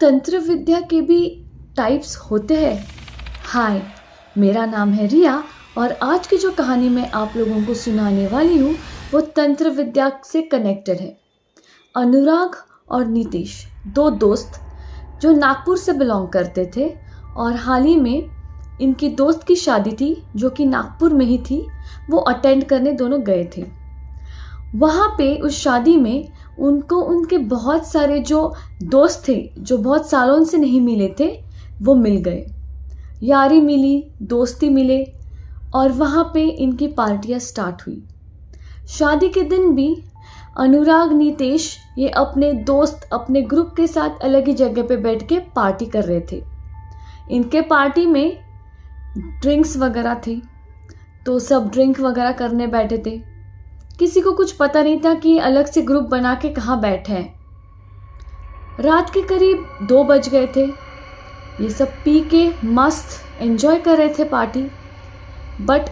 तंत्र विद्या के भी टाइप्स होते हैं? हाय, मेरा नाम है रिया और आज की जो कहानी मैं आप लोगों को सुनाने वाली हूँ वो तंत्र विद्या से कनेक्टेड है। अनुराग और नीतीश, दो दोस्त जो नागपुर से बिलोंग करते थे और हाल ही में इनकी दोस्त की शादी थी जो कि नागपुर में ही थी। वो अटेंड करने दोनों गए थे। वहाँ पे उस शादी में उनको उनके बहुत सारे जो दोस्त थे जो बहुत सालों से नहीं मिले थे वो मिल गए। यारी मिली, दोस्ती मिले और वहाँ पे इनकी पार्टियाँ स्टार्ट हुई। शादी के दिन भी अनुराग, नीतीश ये अपने दोस्त, अपने ग्रुप के साथ अलग ही जगह पे बैठ के पार्टी कर रहे थे। इनके पार्टी में ड्रिंक्स वगैरह थे तो सब ड्रिंक वगैरह करने बैठे थे। किसी को कुछ पता नहीं था कि अलग से ग्रुप बना के कहाँ बैठे हैं। रात के करीब 2 बज गए थे। ये सब पी के मस्त एंजॉय कर रहे थे पार्टी, बट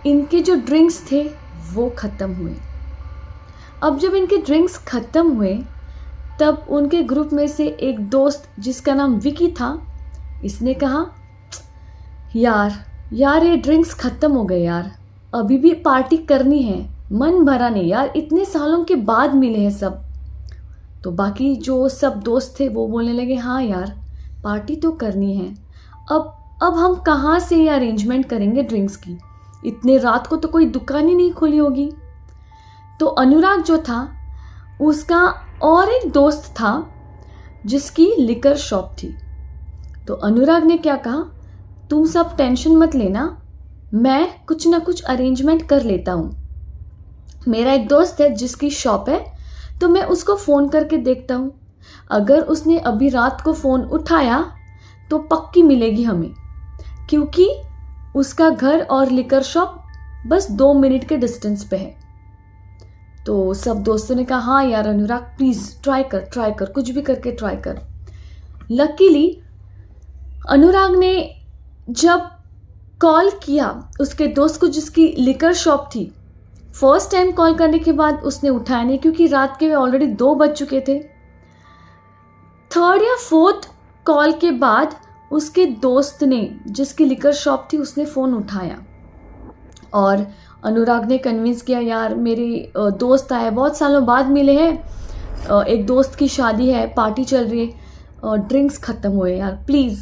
इनके जो ड्रिंक्स थे वो ख़त्म हुए। अब जब इनके ड्रिंक्स ख़त्म हुए तब उनके ग्रुप में से एक दोस्त जिसका नाम विकी था, इसने कहा यार ये ड्रिंक्स ख़त्म हो गए यार, अभी भी पार्टी करनी है, मन भरा नहीं यार, इतने सालों के बाद मिले हैं सब। तो बाकी जो सब दोस्त थे वो बोलने लगे हाँ यार पार्टी तो करनी है, अब हम कहाँ से ये अरेंजमेंट करेंगे ड्रिंक्स की, इतने रात को तो कोई दुकान ही नहीं खुली होगी। तो अनुराग जो था उसका और एक दोस्त था जिसकी लिकर शॉप थी। तो अनुराग ने क्या कहा, तुम सब टेंशन मत लेना, मैं कुछ ना कुछ अरेंजमेंट कर लेता हूँ। मेरा एक दोस्त है जिसकी शॉप है तो मैं उसको फ़ोन करके देखता हूँ, अगर उसने अभी रात को फ़ोन उठाया तो पक्की मिलेगी हमें, क्योंकि उसका घर और लिकर शॉप बस 2 मिनट के डिस्टेंस पे है। तो सब दोस्तों ने कहा हाँ यार अनुराग प्लीज़ ट्राई कर, कुछ भी करके ट्राई कर। लकीली अनुराग ने जब कॉल किया उसके दोस्त को जिसकी लिकर शॉप थी, फर्स्ट टाइम कॉल करने के बाद उसने उठाया नहीं क्योंकि रात के ऑलरेडी 2 बज चुके थे। 3rd या 4th कॉल के बाद उसके दोस्त ने जिसकी लिकर शॉप थी उसने फ़ोन उठाया और अनुराग ने कन्विंस किया यार मेरी दोस्त आए, बहुत सालों बाद मिले हैं, एक दोस्त की शादी है, पार्टी चल रही है, ड्रिंक्स ख़त्म हुए यार, प्लीज़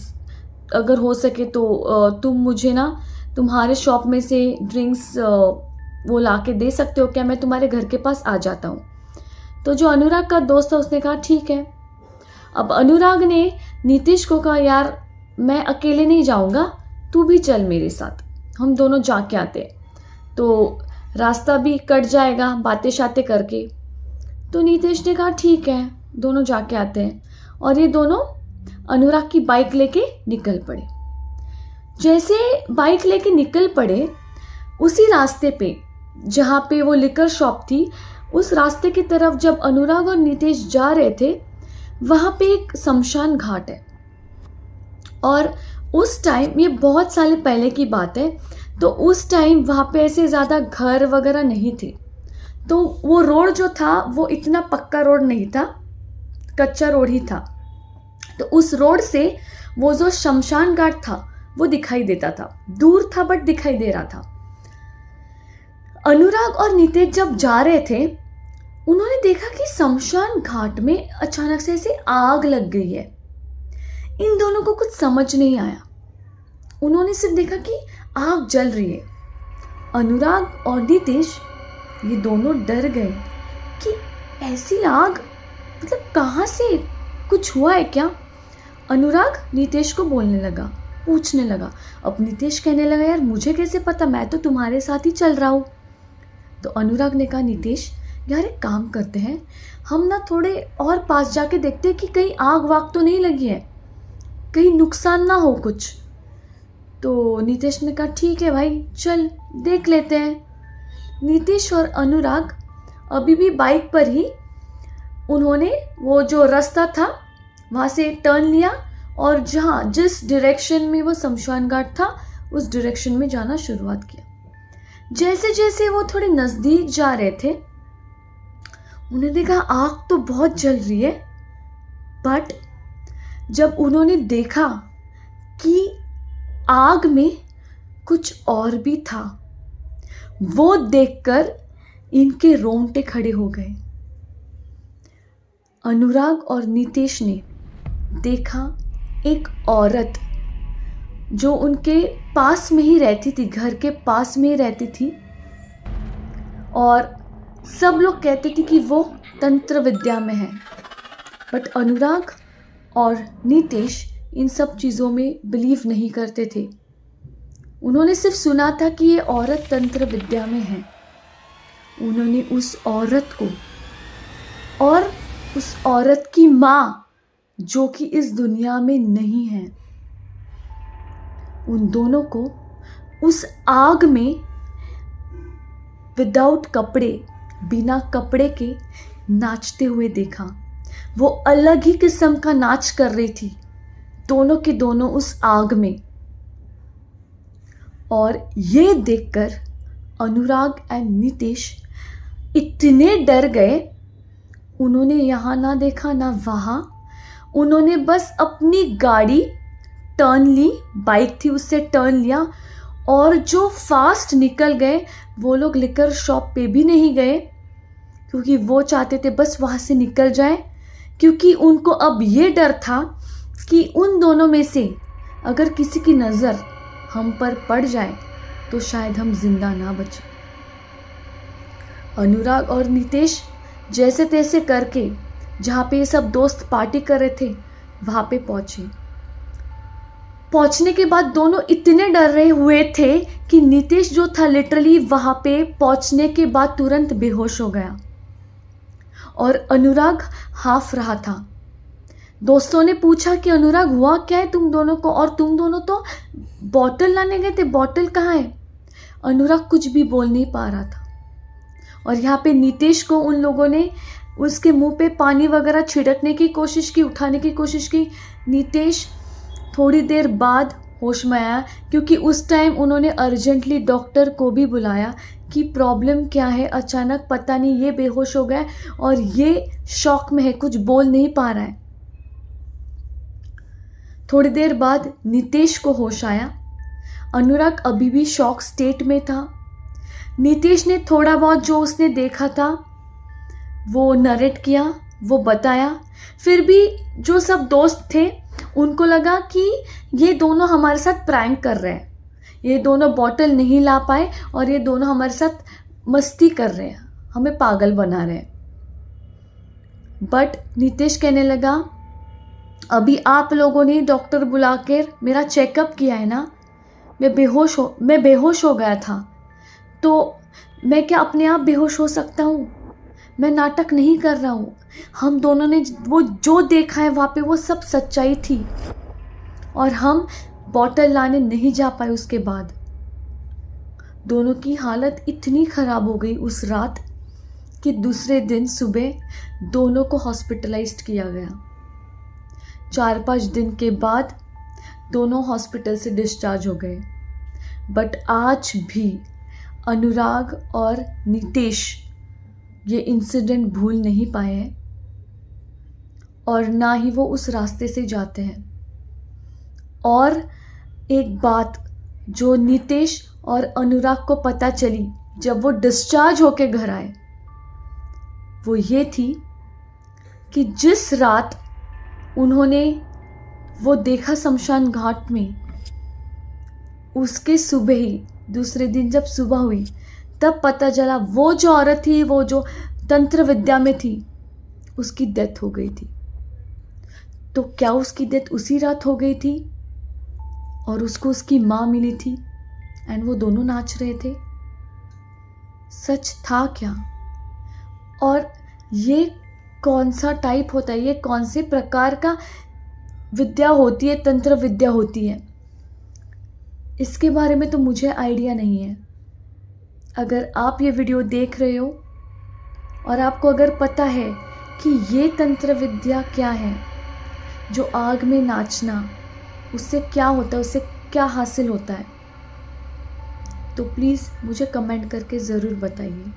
अगर हो सके तो तुम मुझे ना तुम्हारे शॉप में से ड्रिंक्स वो ला के दे सकते हो क्या, मैं तुम्हारे घर के पास आ जाता हूँ। तो जो अनुराग का दोस्त था उसने कहा ठीक है। अब अनुराग ने नीतीश को कहा यार मैं अकेले नहीं जाऊँगा, तू भी चल मेरे साथ, हम दोनों जाके आते, तो रास्ता भी कट जाएगा बातें शातें करके। तो नीतीश ने कहा ठीक है, दोनों जाके आते हैं और ये दोनों अनुराग की बाइक लेके निकल पड़े। जैसे बाइक लेके निकल पड़े उसी रास्ते पे जहाँ पे वो लिकर शॉप थी, उस रास्ते की तरफ जब अनुराग और नीतीश जा रहे थे वहाँ पे एक शमशान घाट है और उस टाइम, ये बहुत साल पहले की बात है, तो उस टाइम वहाँ पे ऐसे ज़्यादा घर वगैरह नहीं थे, तो वो रोड जो था वो इतना पक्का रोड नहीं था, कच्चा रोड ही था। तो उस रोड से वो जो शमशान घाट था वो दिखाई देता था, दूर था बट दिखाई दे रहा था। अनुराग और नीतीश जब जा रहे थे उन्होंने देखा कि शमशान घाट में अचानक से ऐसे आग लग गई है। इन दोनों को कुछ समझ नहीं आया, उन्होंने सिर्फ देखा कि आग जल रही है। अनुराग और नीतीश ये दोनों डर गए कि ऐसी आग, मतलब कहाँ से, कुछ हुआ है क्या। अनुराग नीतीश को बोलने लगा, पूछने लगा। अब नीतीश कहने लगा यार मुझे कैसे पता, मैं तो तुम्हारे साथ ही चल रहा हूँ। तो अनुराग ने कहा नीतीश यार एक काम करते हैं, हम ना थोड़े और पास जाके देखते हैं कि कहीं आग वाग तो नहीं लगी है, कहीं नुकसान ना हो कुछ। तो नीतीश ने कहा ठीक है भाई चल देख लेते हैं। नीतीश और अनुराग अभी भी बाइक पर ही, उन्होंने वो जो रास्ता था वहाँ से टर्न लिया और जिस डायरेक्शन में वो शमशान घाट था उस डायरेक्शन में जाना शुरुआत किया। जैसे जैसे वो थोड़े नज़दीक जा रहे थे उन्हें देखा आग तो बहुत जल रही है, बट जब उन्होंने देखा कि आग में कुछ और भी था, वो देखकर इनके रोंगटे खड़े हो गए। अनुराग और नितेश ने देखा एक औरत जो उनके पास में ही रहती थी, घर के पास में ही रहती थी, और सब लोग कहते थे कि वो तंत्र विद्या में है। बट अनुराग और नितेश इन सब चीज़ों में बिलीव नहीं करते थे। उन्होंने सिर्फ सुना था कि ये औरत तंत्र विद्या में है। उन्होंने उस औरत को और उस औरत की माँ, जो कि इस दुनिया में नहीं है, उन दोनों को उस आग में विदाउट कपड़े, बिना कपड़े के नाचते हुए देखा। वो अलग ही किस्म का नाच कर रही थी, दोनों के दोनों उस आग में। और ये देखकर अनुराग एंड नितेश इतने डर गए, उन्होंने यहाँ ना देखा ना वहाँ। उन्होंने बस अपनी गाड़ी टर्न ली, बाइक थी उससे टर्न लिया, और जो फास्ट निकल गए। वो लोग लिकर शॉप पे भी नहीं गए, क्योंकि वो चाहते थे बस वहाँ से निकल जाए, क्योंकि उनको अब ये डर था कि उन दोनों में से अगर किसी की नज़र हम पर पड़ जाए तो शायद हम जिंदा ना बचे। अनुराग और नितेश जैसे तैसे करके जहाँ पे ये सब दोस्त पार्टी कर रहे थे वहाँ पे पहुँचे। पहुँचने के बाद दोनों इतने डर रहे हुए थे कि नितेश जो था लिटरली वहाँ पे पहुँचने के बाद तुरंत बेहोश हो गया, और अनुराग हाफ रहा था। दोस्तों ने पूछा कि अनुराग हुआ क्या है तुम दोनों को, और तुम दोनों तो बॉटल लाने गए थे, बॉटल कहाँ है? अनुराग कुछ भी बोल नहीं पा रहा था। और यहाँ पे नितेश को उन लोगों ने उसके मुंह पे पानी वगैरह छिड़कने की कोशिश की, उठाने की कोशिश की। नितेश थोड़ी देर बाद होश में आया, क्योंकि उस टाइम उन्होंने अर्जेंटली डॉक्टर को भी बुलाया कि प्रॉब्लम क्या है, अचानक पता नहीं ये बेहोश हो गया और ये शॉक में है, कुछ बोल नहीं पा रहा है। थोड़ी देर बाद नितेश को होश आया। अनुराग अभी भी शॉक स्टेट में था। नितेश ने थोड़ा बहुत जो उसने देखा था वो नरेट किया, वो बताया। फिर भी जो सब दोस्त थे उनको लगा कि ये दोनों हमारे साथ प्रैंक कर रहे हैं, ये दोनों बॉटल नहीं ला पाए और ये दोनों हमारे साथ मस्ती कर रहे हैं, हमें पागल बना रहे हैं। बट नितेश कहने लगा, अभी आप लोगों ने डॉक्टर बुलाकर मेरा चेकअप किया है ना, मैं बेहोश हो गया था, तो मैं क्या अपने आप बेहोश हो सकता हूँ? मैं नाटक नहीं कर रहा हूँ। हम दोनों ने वो जो देखा है वहाँ पे वो सब सच्चाई थी, और हम बॉटल लाने नहीं जा पाए। उसके बाद दोनों की हालत इतनी ख़राब हो गई उस रात कि दूसरे दिन सुबह दोनों को हॉस्पिटलाइज्ड किया गया। 4-5 दिन के बाद दोनों हॉस्पिटल से डिस्चार्ज हो गए। बट आज भी अनुराग और नितेश ये इंसिडेंट भूल नहीं पाए हैं, और ना ही वो उस रास्ते से जाते हैं। और एक बात जो नितेश और अनुराग को पता चली जब वो डिस्चार्ज होके घर आए, वो ये थी कि जिस रात उन्होंने वो देखा शमशान घाट में, उसके सुबह ही दूसरे दिन जब सुबह हुई तब पता चला वो जो औरत थी, वो जो तंत्र विद्या में थी, उसकी डेथ हो गई थी। तो क्या उसकी डेथ उसी रात हो गई थी और उसको उसकी माँ मिली थी एंड वो दोनों नाच रहे थे? सच था क्या? और ये कौन सा टाइप होता है, ये कौन से प्रकार का विद्या होती है, तंत्र विद्या होती है, इसके बारे में तो मुझे आइडिया नहीं है। अगर आप ये वीडियो देख रहे हो और आपको अगर पता है कि ये तंत्र विद्या क्या है, जो आग में नाचना, उससे क्या होता है, उससे क्या हासिल होता है, तो प्लीज़ मुझे कमेंट करके ज़रूर बताइए।